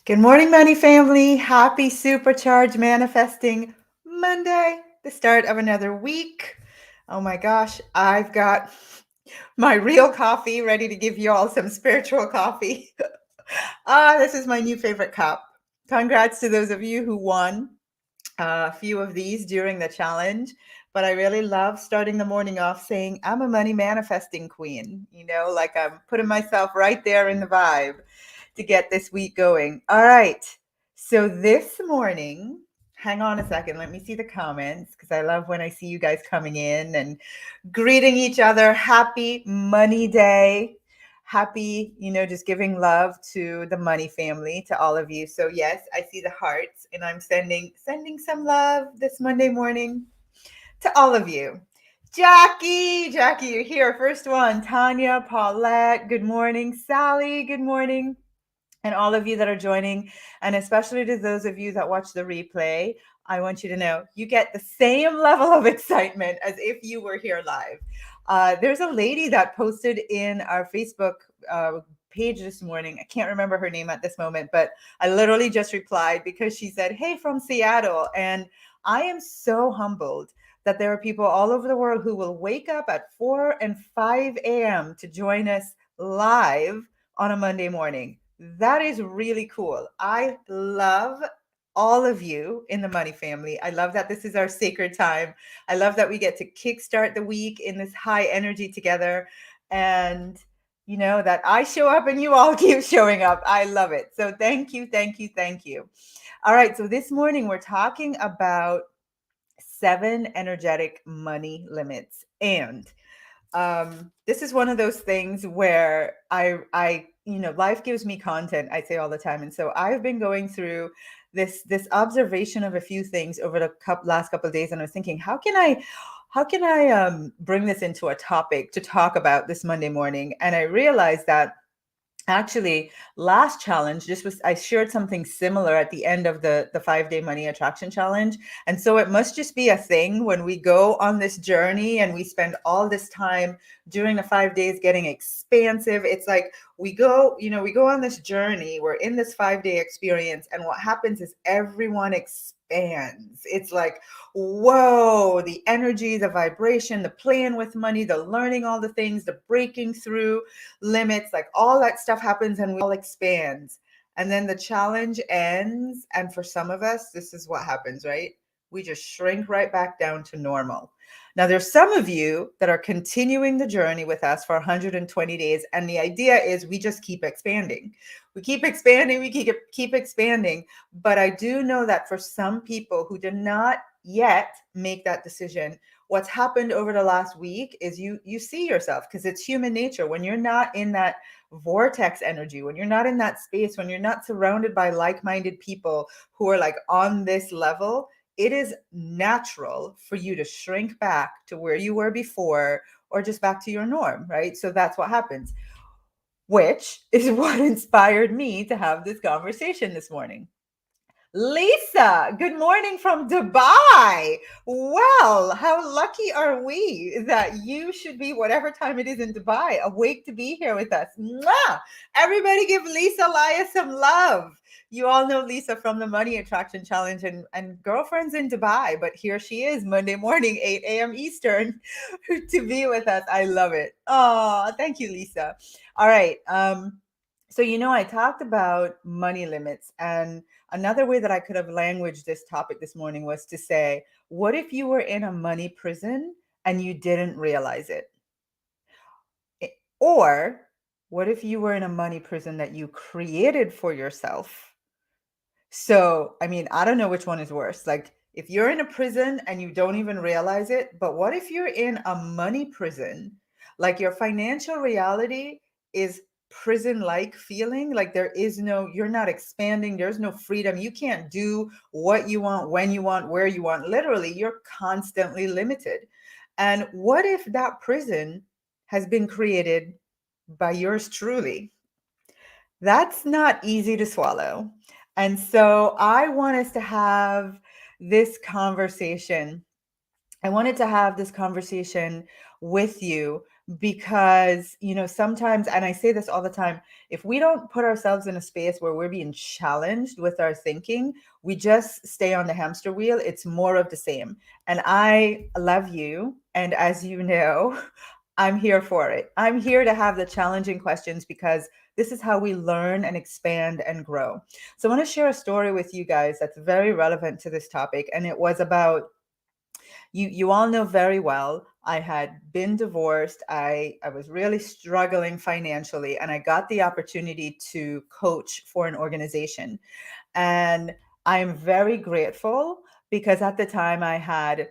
Good morning, Money Family. Happy Supercharged Manifesting Monday, the start of another week. Oh my gosh, I've got my real coffee ready to give you all some spiritual coffee. This is my new favorite cup. Congrats to those of you who won a few of these during the challenge. But I really love starting the morning off saying, I'm a money manifesting queen, like I'm putting myself right there in the vibe to get this week going. All right. So this morning, hang on a second. Let me see the comments because I love when I see you guys coming in and greeting each other. Happy Money Day. Happy, just giving love to the Money family, to all of you. So yes, I see the hearts and I'm sending some love this Monday morning to all of you. Jackie, you're here. First one. Tanya, Paulette, good morning. Sally, good morning, and all of you that are joining, and especially to those of you that watch the replay. I want you to know you get the same level of excitement as if you were here live. There's a lady that posted in our Facebook page this morning. I can't remember her name at this moment, but I literally just replied because she said, "Hey, from Seattle." And I am so humbled that there are people all over the world who will wake up at 4 and 5 a.m. to join us live on a Monday morning. That is really cool. I love all of you in the Money family. I love that this is our sacred time. I love that we get to kickstart the week in this high energy together. And that I show up and you all keep showing up. I love it. So thank you, thank you, thank you. All right. So this morning we're talking about 7 energetic money limits. And this is one of those things where life gives me content, I say all the time. And so I've been going through this observation of a few things over the last couple of days. And I was thinking, how can I bring this into a topic to talk about this Monday morning? And I realized that actually last challenge, just was I shared something similar at the end of the 5-day money attraction challenge. And so it must just be a thing when we go on this journey and we spend all this time during the 5 days getting expansive. It's like we go on this journey, we're in this 5-day experience, and what happens is everyone expands. It's like, whoa, the energy, the vibration, the playing with money, the learning all the things, the breaking through limits, like all that stuff happens and we all expands. And then the challenge ends. And for some of us, this is what happens, right? We just shrink right back down to normal. Now, there's some of you that are continuing the journey with us for 120 days. And the idea is we just keep expanding. We keep expanding, we keep expanding. But I do know that for some people who did not yet make that decision, what's happened over the last week is you see yourself, because it's human nature. When you're not in that vortex energy, when you're not in that space, when you're not surrounded by like-minded people who are like on this level, it is natural for you to shrink back to where you were before, or just back to your norm, right? So that's what happens, which is what inspired me to have this conversation this morning. Lisa, good morning from Dubai. Well, how lucky are we that you should be, whatever time it is in Dubai, awake to be here with us. Mwah! Everybody give Lisa Laya some love. You all know Lisa from the Money Attraction Challenge and Girlfriends in Dubai, but here she is Monday morning, 8 a.m. Eastern, to be with us. I love it. Oh, thank you, Lisa. All right. So, I talked about money limits, and another way that I could have languaged this topic this morning was to say, what if you were in a money prison and you didn't realize it? Or what if you were in a money prison that you created for yourself? So, I mean, I don't know which one is worse. Like, if you're in a prison and you don't even realize it, but what if you're in a money prison? Like, your financial reality is prison like feeling, like you're not expanding, there's no freedom. You can't do what you want, when you want, where you want. Literally, you're constantly limited. And what if that prison has been created by yours truly? That's not easy to swallow. And so I want us to have this conversation. I wanted to have this conversation with you because, sometimes, and I say this all the time, if we don't put ourselves in a space where we're being challenged with our thinking, we just stay on the hamster wheel. It's more of the same. And I love you. And as you know, I'm here for it. I'm here to have the challenging questions because this is how we learn and expand and grow. So I want to share a story with you guys that's very relevant to this topic. And it was about, you all know very well, I had been divorced. I was really struggling financially, and I got the opportunity to coach for an organization. And I'm very grateful because at the time I had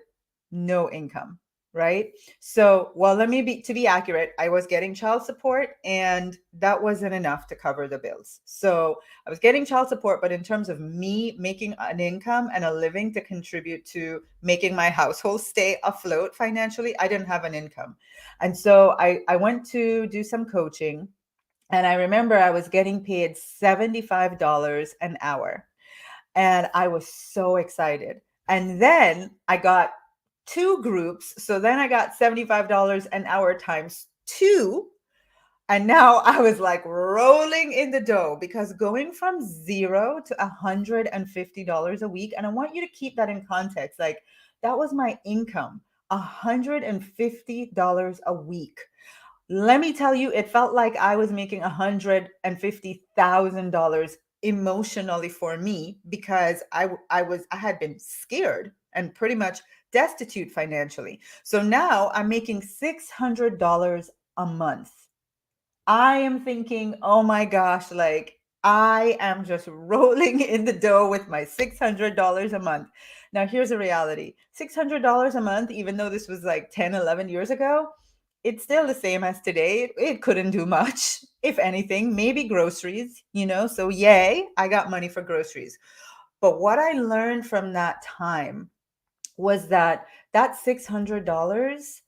no income, right? So, well, let me be to be accurate, I was getting child support and that wasn't enough to cover the bills. So, I was getting child support, but in terms of me making an income and a living to contribute to making my household stay afloat financially, I didn't have an income. And so I went to do some coaching, and I remember I was getting paid $75 an hour. And I was so excited. And then I got two groups. So then I got $75 an hour times two. And now I was like rolling in the dough because going from zero to $150 a week, and I want you to keep that in context. Like, that was my income, $150 a week. Let me tell you, it felt like I was making $150,000 emotionally for me because I had been scared and pretty much destitute financially. So now I'm making $600 a month. I am thinking, oh my gosh, like I am just rolling in the dough with my $600 a month. Now, here's a reality: $600 a month, even though this was like 10, 11 years ago, it's still the same as today. It couldn't do much, if anything, maybe groceries. So, yay, I got money for groceries. But what I learned from that time was that $600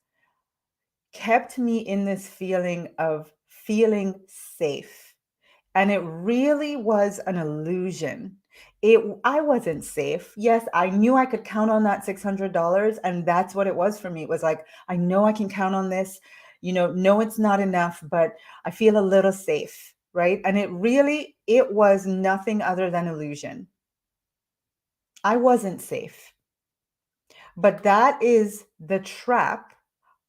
kept me in this feeling of feeling safe. And it really was an illusion. I wasn't safe. Yes, I knew I could count on that $600, and that's what it was for me. It was like, I know I can count on this. No, it's not enough, but I feel a little safe, right? And it was nothing other than illusion. I wasn't safe. But that is the trap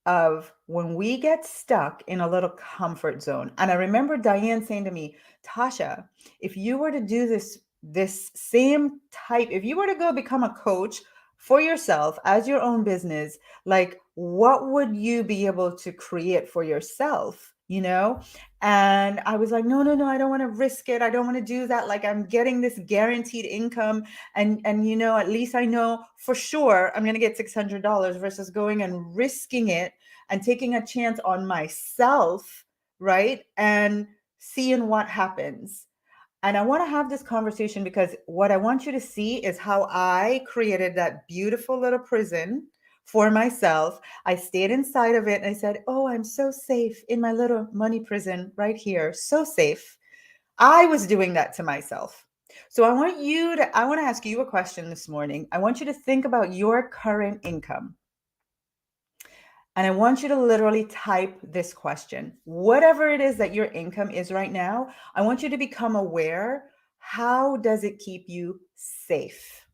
of when we get stuck in a little comfort zone. And I remember Diane saying to me, Tasha, if you were to do this same type, if you were to go become a coach for yourself as your own business, like what would you be able to create for yourself? And I was like, no, no, no, I don't want to risk it. I don't want to do that. Like, I'm getting this guaranteed income, and at least I know for sure I'm going to get $600 versus going and risking it and taking a chance on myself, right? And seeing what happens. And I want to have this conversation because what I want you to see is how I created that beautiful little prison for myself. I stayed inside of it and I said, oh, I'm so safe in my little money prison right here. So safe. I was doing that to myself. So I want to ask you a question this morning. I want you to think about your current income. And I want you to literally type this question. Whatever it is that your income is right now, I want you to become aware. How does it keep you safe?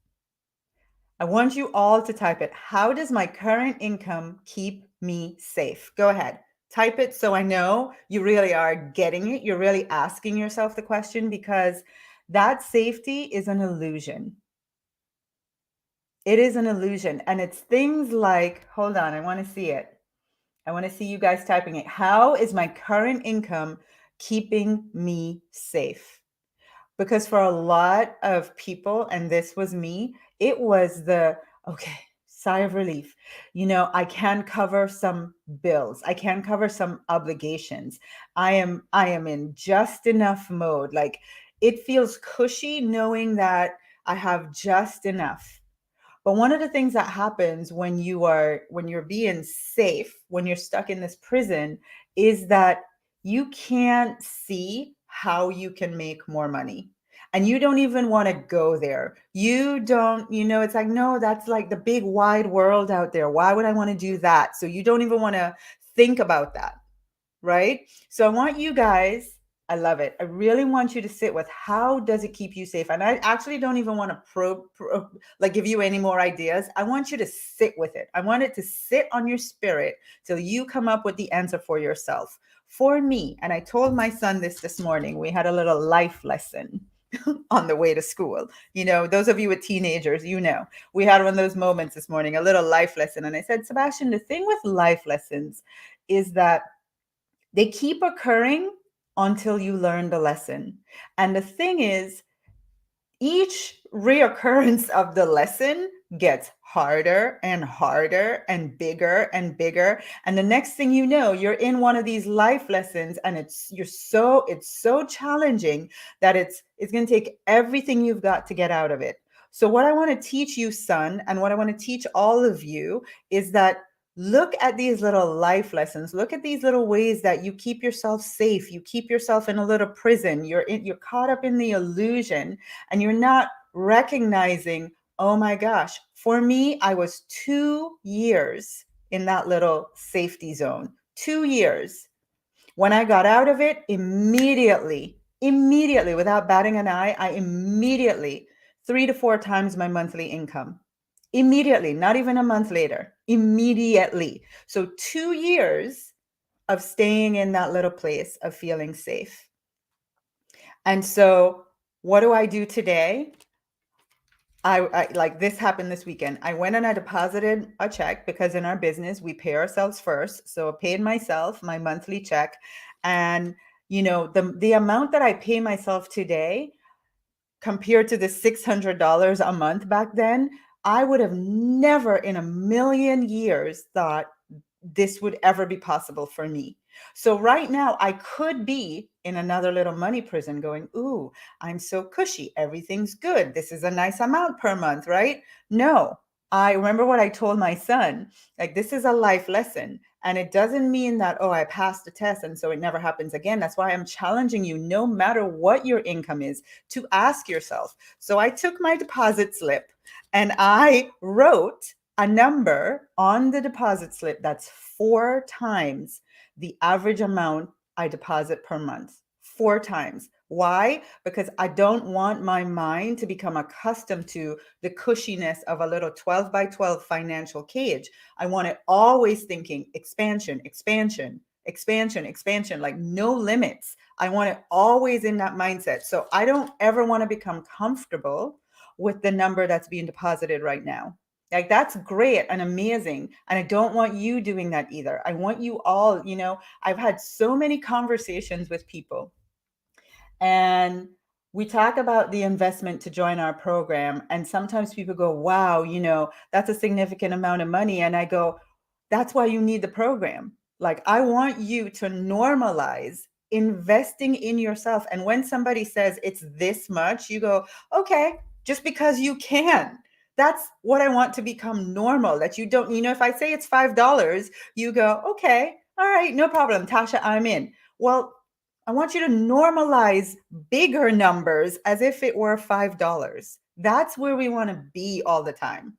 I want you all to type it. How does my current income keep me safe? Go ahead. Type it so I know you really are getting it. You're really asking yourself the question, because that safety is an illusion. It is an illusion. And it's things like, hold on, I want to see it. I want to see you guys typing it. How is my current income keeping me safe? Because for a lot of people, and this was me, it was okay, sigh of relief. I can cover some bills. I can cover some obligations. I am in just enough mode. Like, it feels cushy knowing that I have just enough. But one of the things that happens when you're being safe, when you're stuck in this prison, is that you can't see how you can make more money. And you don't even want to go there. You don't, it's like, no, that's like the big wide world out there. Why would I want to do that? So you don't even want to think about that. right? So I want you guys, I love it. I really want you to sit with how does it keep you safe? And I actually don't even want to like give you any more ideas. I want you to sit with it. I want it to sit on your spirit till you come up with the answer for yourself. For me, and I told my son this morning, we had a little life lesson on the way to school. You know, those of you with teenagers, you know, we had one of those moments this morning, a little life lesson. And I said, Sebastian, the thing with life lessons is that they keep occurring until you learn the lesson. And the thing is, each reoccurrence of the lesson gets harder and harder and bigger and bigger, and the next thing you know, you're in one of these life lessons, and it's so challenging that it's going to take everything you've got to get out of it. So what I want to teach you, son, and what I want to teach all of you is that look at these little life lessons. Look at these little ways that you keep yourself safe. You keep yourself in a little prison. You're caught up in the illusion, and you're not recognizing, oh my gosh, for me, I was 2 years in that little safety zone. 2 years. When I got out of it, immediately, without batting an eye, I immediately 3 to 4 times my monthly income. Immediately, not even a month later, immediately. So 2 years of staying in that little place of feeling safe. And so what do I do today? I like this happened this weekend. I went and I deposited a check because in our business we pay ourselves first. So I paid myself my monthly check, and you know the amount that I pay myself today compared to the $600 a month back then, I would have never in a million years thought this would ever be possible for me. So right now I could be in another little money prison going, ooh, I'm so cushy. Everything's good. This is a nice amount per month, right? No, I remember what I told my son, like, this is a life lesson. And it doesn't mean that, oh, I passed the test and so it never happens again. That's why I'm challenging you, no matter what your income is, to ask yourself. So I took my deposit slip and I wrote a number on the deposit slip that's 4 times the average amount I deposit per month. 4 times. Why? Because I don't want my mind to become accustomed to the cushiness of a little 12 by 12 financial cage. I want it always thinking expansion, expansion, expansion, expansion, like no limits. I want it always in that mindset. So I don't ever want to become comfortable with the number that's being deposited right now. Like, that's great and amazing. And I don't want you doing that either. I want you all, you know, I've had so many conversations with people, and we talk about the investment to join our program. And sometimes people go, wow, you know, that's a significant amount of money. And I go, that's why you need the program. Like, I want you to normalize investing in yourself. And when somebody says it's this much, you go, okay, just because you can. That's what I want to become normal. That you don't, you know, if I say it's $5, you go, okay, all right, no problem, Tasha, I'm in. Well, I want you to normalize bigger numbers as if it were $5. That's where we want to be all the time,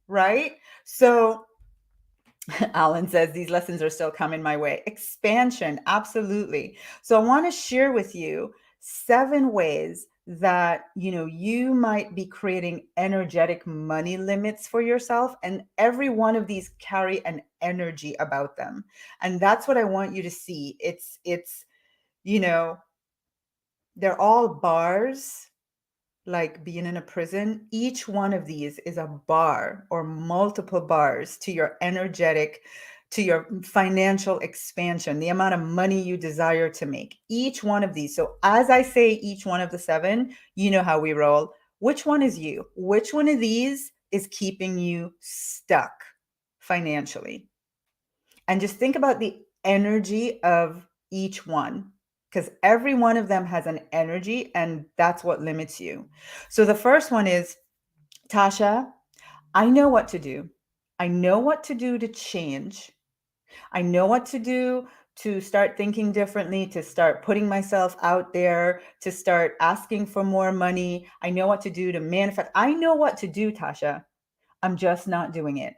right? So Alan says these lessons are still coming my way. Expansion, absolutely. So I want to share with you 7 ways that you might be creating energetic money limits for yourself, and every one of these carry an energy about them. And that's what I want you to see. It's you know they're all bars, like being in a prison. Each one of these is a bar or multiple bars to your energetic, to your financial expansion, the amount of money you desire to make. Each one of these. So as I say each one of the 7, you know how we roll. Which one is you? Which one of these is keeping you stuck financially? And just think about the energy of each one, because every one of them has an energy, and that's what limits you. So the first one is, Tasha, I know what to do. I know what to do to change. I know what to do to start thinking differently, to start putting myself out there, to start asking for more money. I know what to do to manifest. I know what to do, Tasha. I'm just not doing it,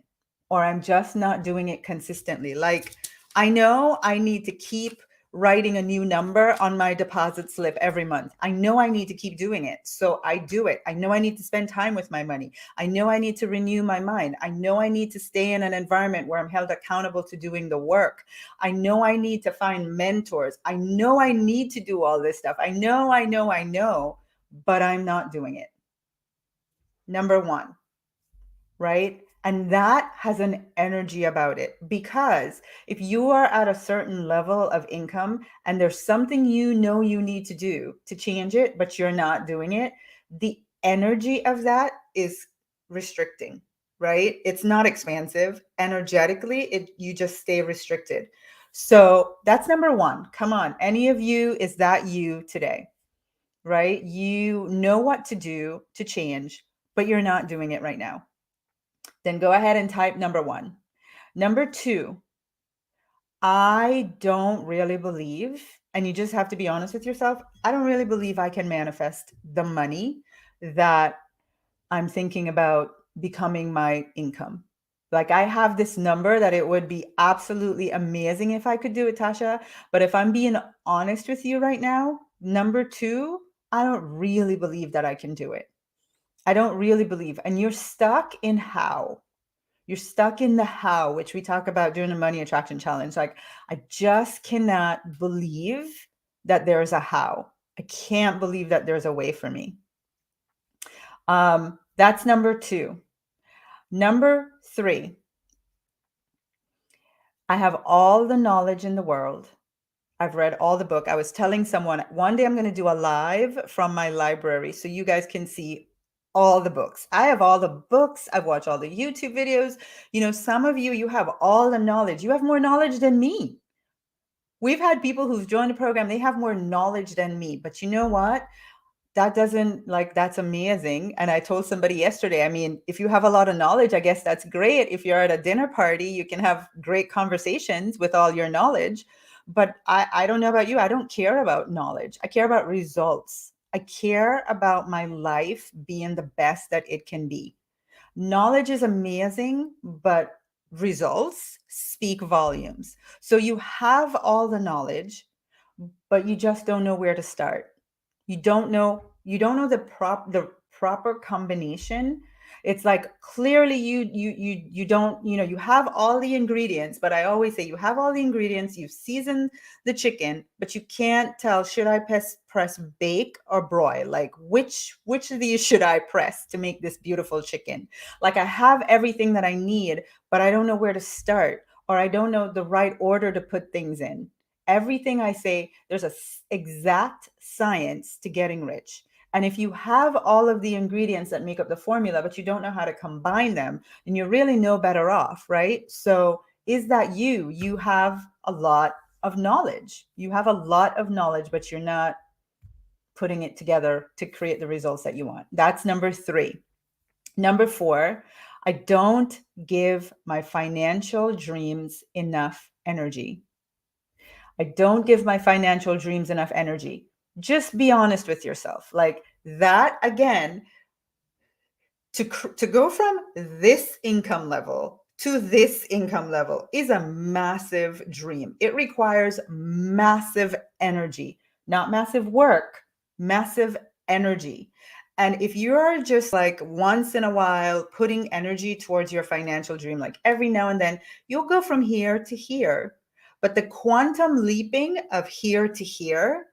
or I'm just not doing it consistently. Like, I know I need to keep writing a new number on my deposit slip every month. I know I need to keep doing it. So I do it. I know I need to spend time with my money. I know I need to renew my mind. I know I need to stay in an environment where I'm held accountable to doing the work. I know I need to find mentors. I know I need to do all this stuff. I know, but I'm not doing it. Number one, right? And that has an energy about it, because if you are at a certain level of income and there's something you know you need to do to change it, but you're not doing it, the energy of that is restricting, right? It's not expansive. Energetically, you just stay restricted. So that's number one. Come on. Any of you, is that you today? Right? You know what to do to change, but you're not doing it right now. Then go ahead and type number one. Number two, I don't really believe, and you just have to be honest with yourself, I don't really believe I can manifest the money that I'm thinking about becoming my income. Like, I have this number that it would be absolutely amazing if I could do it, Tasha. But if I'm being honest with you right now, number two, I don't really believe that I can do it. I don't really believe. And you're stuck in how. You're stuck in the how, which we talk about during the money attraction challenge. Like, I just cannot believe that there's a how. I can't believe that there's a way for me. That's number two. Number three, I have all the knowledge in the world. I've read all the book. I was telling someone one day I'm going to do a live from my library so you guys can see all the books. I have all the books. I've watched all the YouTube videos. You know, some of you, you have all the knowledge. You have more knowledge than me. We've had people who've joined the program. They have more knowledge than me. But you know what? That doesn't, like, that's amazing. And I told somebody yesterday, I mean, if you have a lot of knowledge, I guess that's great. If you're at a dinner party, you can have great conversations with all your knowledge. But I don't know about you. I don't care about knowledge. I care about results. I care about my life being the best that it can be. Knowledge is amazing, but results speak volumes. So you have all the knowledge, but you just don't know where to start. You don't know the proper combination. It's like, clearly you don't, you have all the ingredients, but I always say you have all the ingredients, you've seasoned the chicken, but you can't tell, should I press bake or broil? Like, which of these should I press to make this beautiful chicken? Like, I have everything that I need, but I don't know where to start, or I don't know the right order to put things in. Everything I say, there's a exact science to getting rich. And if you have all of the ingredients that make up the formula, but you don't know how to combine them, then you're really no better off, right? So is that you? You have a lot of knowledge. You have a lot of knowledge, but you're not putting it together to create the results that you want. That's number three. Number four, I don't give my financial dreams enough energy. I don't give my financial dreams enough energy. Just be honest with yourself. Like that, again, to go from this income level to this income level is a massive dream. It requires massive energy, not massive work, massive energy. And if you're just like once in a while putting energy towards your financial dream, like every now and then, you'll go from here to here. But the quantum leaping of here to here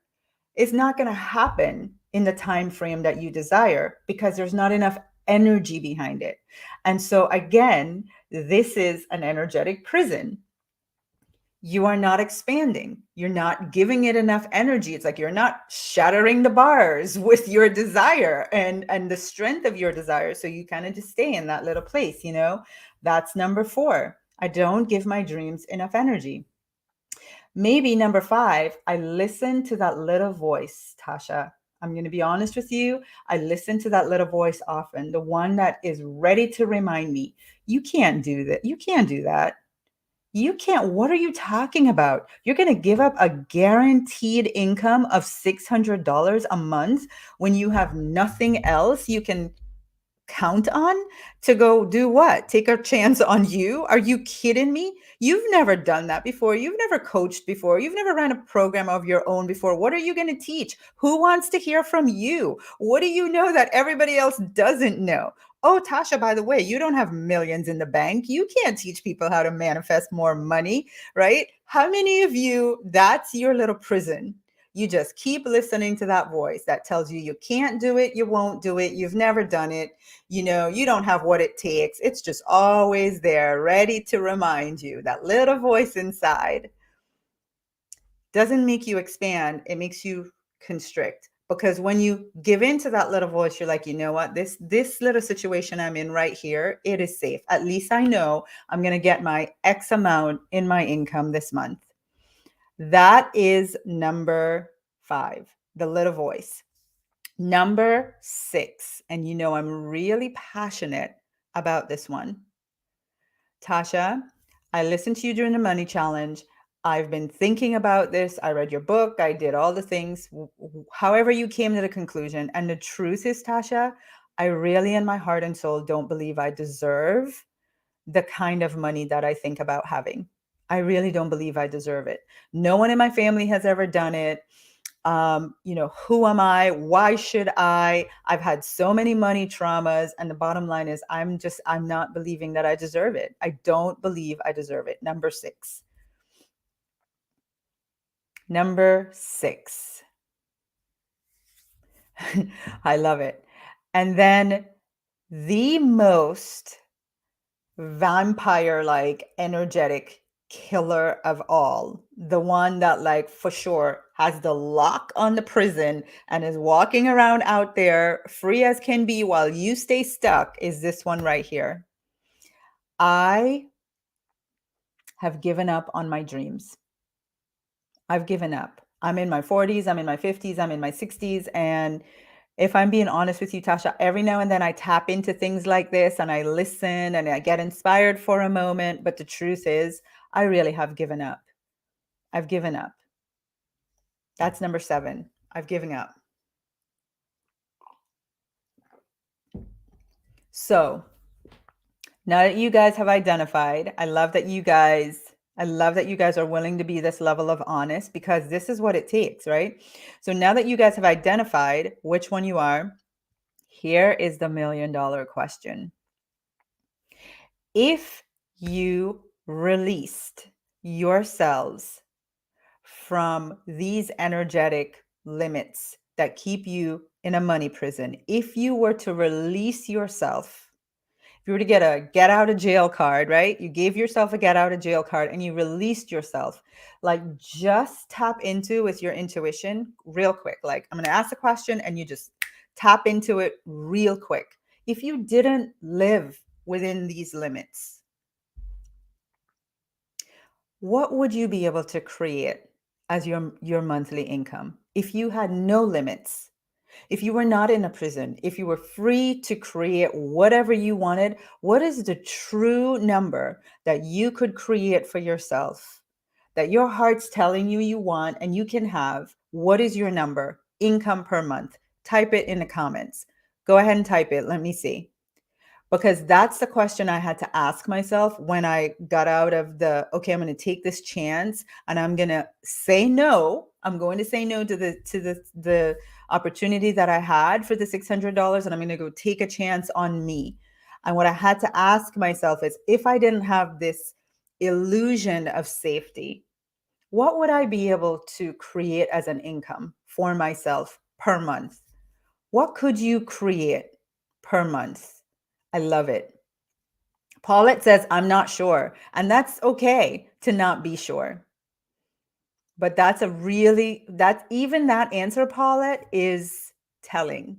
is not going to happen in the time frame that you desire, because there's not enough energy behind it. And so again, this is an energetic prison. You are not expanding. You're not giving it enough energy. It's like you're not shattering the bars with your desire and the strength of your desire. So you kind of just stay in that little place, That's number four. I don't give my dreams enough energy. Maybe number five, I listen to that little voice, Tasha. I'm going to be honest with you. I listen to that little voice often, the one that is ready to remind me, you can't do that. You can't do that. You can't. What are you talking about? You're going to give up a guaranteed income of $600 a month when you have nothing else you can count on to go do what? Take a chance on you? Are you kidding me? You've never done that before. You've never coached before. You've never ran a program of your own before. What are you going to teach? Who wants to hear from you? What do you know that everybody else doesn't know? Oh, Tasha, by the way, you don't have millions in the bank. You can't teach people how to manifest more money, right? How many of you, that's your little prison? You just keep listening to that voice that tells you you can't do it, you won't do it, you've never done it, you don't have what it takes. It's just always there, ready to remind you. That little voice inside doesn't make you expand, it makes you constrict. Because when you give in to that little voice, you're like, you know what, this little situation I'm in right here, it is safe. At least I know I'm going to get my X amount in my income this month. That is number 5, the little voice. Number 6, and I'm really passionate about this one. Tasha, I listened to you during the money challenge. I've been thinking about this. I read your book. I did all the things, however you came to the conclusion. And the truth is, Tasha, I really in my heart and soul don't believe I deserve the kind of money that I think about having. I really don't believe I deserve it. No one in my family has ever done it. Who am I? Why should I? I've had so many money traumas. And the bottom line is I'm not believing that I deserve it. I don't believe I deserve it. Number 6. Number 6. I love it. And then the most vampire-like energetic killer of all, the one that like for sure has the lock on the prison and is walking around out there free as can be while you stay stuck, is this one right here. I have given up on my dreams. I've given up. I'm in my 40s, I'm in my 50s, I'm in my 60s, and if I'm being honest with you, Tasha, every now and then I tap into things like this and I listen and I get inspired for a moment. But the truth is, I really have given up. I've given up. That's number 7. I've given up. So now that you guys have identified, I love that you guys are willing to be this level of honest, because this is what it takes, right? So now that you guys have identified which one you are, here is the $1 million question. If you released yourselves from these energetic limits that keep you in a money prison, if you were to release yourself, if you were to get a get out of jail card, right? You gave yourself a get out of jail card and you released yourself, like just tap into with your intuition real quick. Like I'm going to ask a question and you just tap into it real quick. If you didn't live within these limits, what would you be able to create as your monthly income if you had no limits? If you were not in a prison, if you were free to create whatever you wanted, what is the true number that you could create for yourself, that your heart's telling you you want and you can have? What is your number? Income per month. Type it in the comments. Go ahead and type it. Let me see. Because that's the question I had to ask myself when I got out of okay, I'm going to take this chance and I'm going to say no. I'm going to say no to the opportunity that I had for the $600, and I'm going to go take a chance on me. And what I had to ask myself is, if I didn't have this illusion of safety, what would I be able to create as an income for myself per month? What could you create per month? I love it. Paulette says, I'm not sure. And that's okay to not be sure. But even that answer, Paulette, is telling.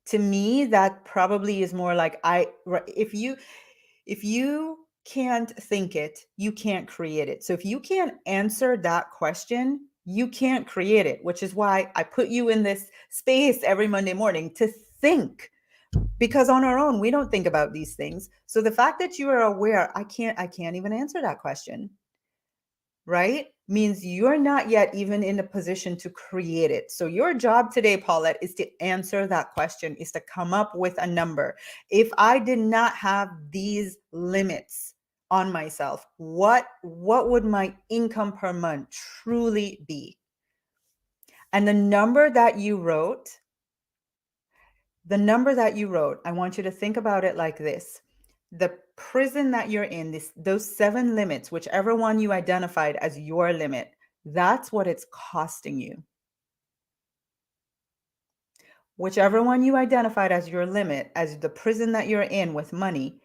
To me, that probably is more like, if you can't think it, you can't create it. So if you can't answer that question, you can't create it, which is why I put you in this space every Monday morning to think. Because on our own, we don't think about these things. So the fact that you are aware, I can't even answer that question, right? means you're not yet even in a position to create it. So your job today, Paulette, is to answer that question, is to come up with a number. If I did not have these limits on myself, what would my income per month truly be? And the number that you wrote, I want you to think about it like this. The prison that you're in, those 7 limits, whichever one you identified as your limit, that's what it's costing you. Whichever one you identified as your limit, as the prison that you're in with money,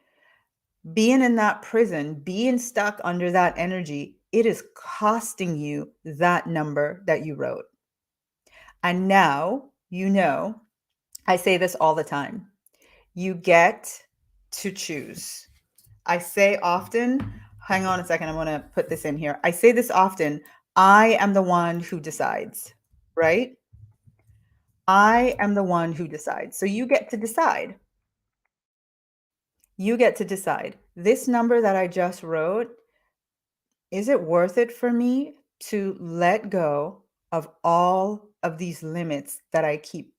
being in that prison, being stuck under that energy, it is costing you that number that you wrote. And now, I say this all the time. You get to choose. I say often, hang on a second, I want to put this in here. I say this often, I am the one who decides, right? I am the one who decides. So you get to decide. You get to decide. This number that I just wrote, is it worth it for me to let go of all of these limits that I keep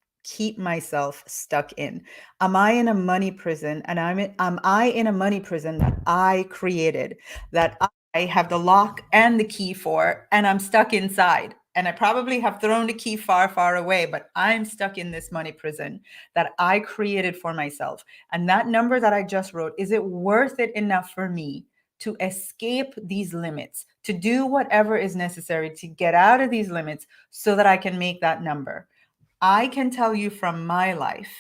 myself stuck in? Am I in a money prison, and am I in a money prison that I created, that I have the lock and the key for, and I'm stuck inside? And I probably have thrown the key far, far away, but I'm stuck in this money prison that I created for myself. And that number that I just wrote, is it worth it enough for me to escape these limits, to do whatever is necessary to get out of these limits so that I can make that number? I can tell you from my life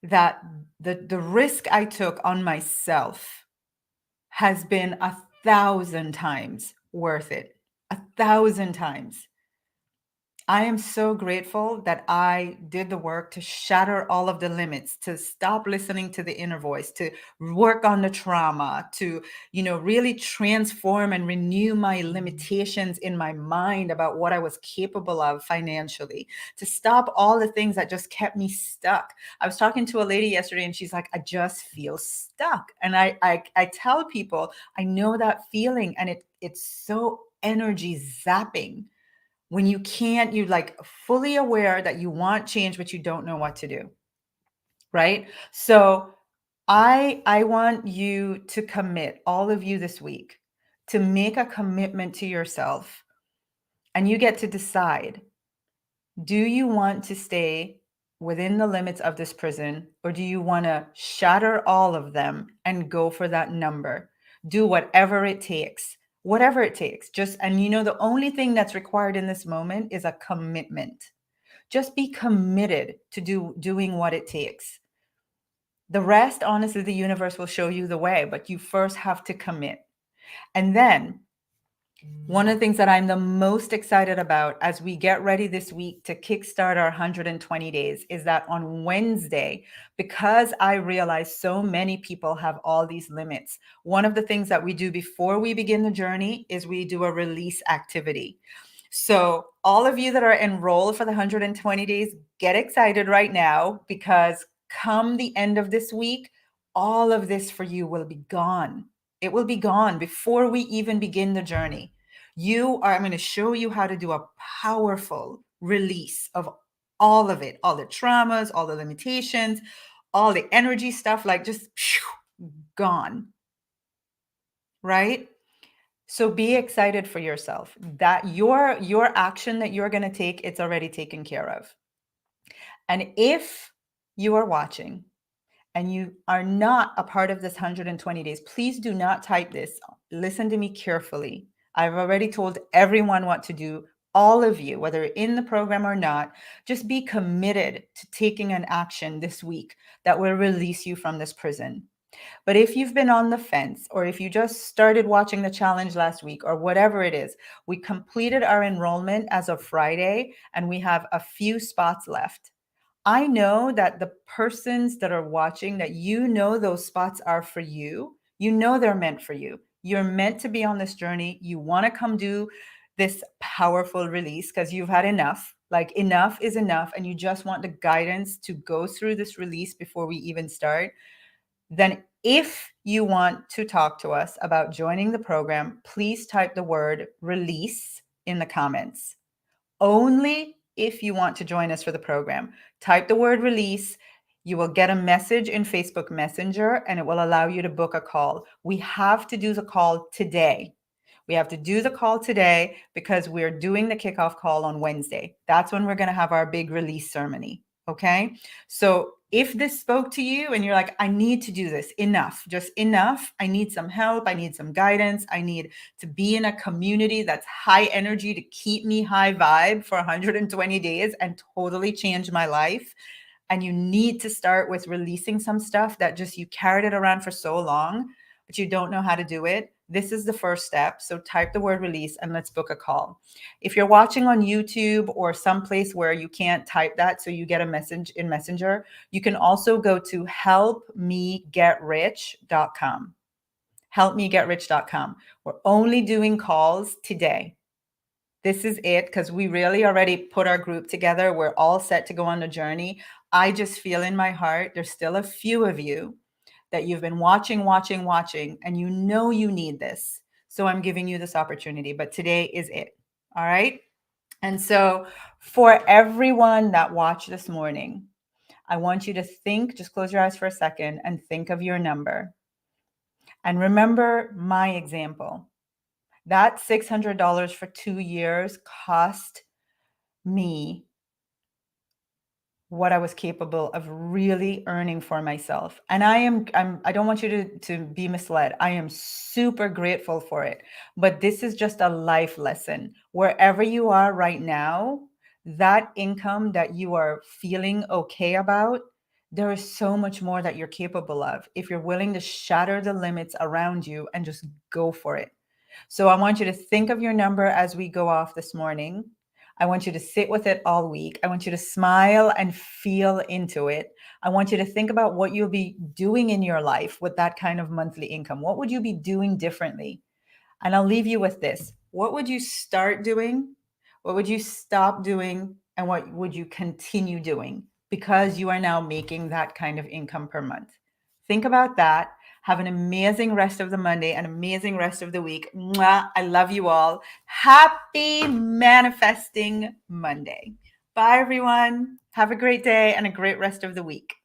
that the risk I took on myself has been 1,000 times worth it. 1,000 times. I am so grateful that I did the work to shatter all of the limits, to stop listening to the inner voice, to work on the trauma, to, really transform and renew my limitations in my mind about what I was capable of financially, to stop all the things that just kept me stuck. I was talking to a lady yesterday and she's like, I just feel stuck. And I tell people, I know that feeling, and it's so energy zapping when you're like fully aware that you want change, but you don't know what to do. Right. So I want you to commit, all of you this week, to make a commitment to yourself, and you get to decide, do you want to stay within the limits of this prison, or do you want to shatter all of them and go for that number? Do whatever it takes. Whatever it takes. And the only thing that's required in this moment is a commitment. Just be committed to doing what it takes. The rest, honestly, the universe will show you the way, but you first have to commit. And then one of the things that I'm the most excited about as we get ready this week to kickstart our 120 days is that on Wednesday, because I realize so many people have all these limits, one of the things that we do before we begin the journey is we do a release activity. So all of you that are enrolled for the 120 days, get excited right now, because come the end of this week, all of this for you will be gone. It will be gone before we even begin the journey. I'm going to show you how to do a powerful release of all of it, all the traumas, all the limitations, all the energy stuff, like just gone. Right? So be excited for yourself that your action that you're going to take, it's already taken care of. And if you are watching and you are not a part of this 120 days, please do not type this. Listen to me carefully. I've already told everyone what to do. All of you, whether in the program or not, just be committed to taking an action this week that will release you from this prison. But if you've been on the fence, or if you just started watching the challenge last week, or whatever it is, we completed our enrollment as of Friday, and we have a few spots left. I know that the persons that are watching, that those spots are for you. They're meant for you. You're meant to be on this journey. You want to come do this powerful release because you've had enough. Like, enough is enough, and you just want the guidance to go through this release before we even start. Then if you want to talk to us about joining the program, please type the word release in the comments. Only if you want to join us for the program. Type the word release. You will get a message in Facebook Messenger and it will allow you to book a call. We have to do the call today. We have to do the call today because we're doing the kickoff call on Wednesday. That's when we're going to have our big release ceremony. Okay. So if this spoke to you and you're like, I need to do this, enough, just enough. I need some help. I need some guidance. I need to be in a community that's high energy to keep me high vibe for 120 days and totally change my life. And you need to start with releasing some stuff that just you carried it around for so long, but you don't know how to do it. This is the first step. So type the word release and let's book a call. If you're watching on YouTube or someplace where you can't type that, so you get a message in Messenger, you can also go to helpmegetrich.com. Helpmegetrich.com. We're only doing calls today. This is it because we really already put our group together. We're all set to go on the journey. I just feel in my heart there's still a few of you that you've been watching, and you know you need this. So I'm giving you this opportunity, but today is it. All right. And so for everyone that watched this morning, I want you to think, just close your eyes for a second and think of your number. And remember my example. That $600 for 2 years cost me what I was capable of really earning for myself. And I don't want you to be misled. I am super grateful for it. But this is just a life lesson. Wherever you are right now, that income that you are feeling okay about, there is so much more that you're capable of if you're willing to shatter the limits around you and just go for it. So I want you to think of your number as we go off this morning. I want you to sit with it all week. I want you to smile and feel into it. I want you to think about what you'll be doing in your life with that kind of monthly income. What would you be doing differently? And I'll leave you with this. What would you start doing? What would you stop doing? And what would you continue doing? Because you are now making that kind of income per month. Think about that. Have an amazing rest of the Monday, an amazing rest of the week. Mwah. I love you all. Happy Manifesting Monday. Bye, everyone. Have a great day and a great rest of the week.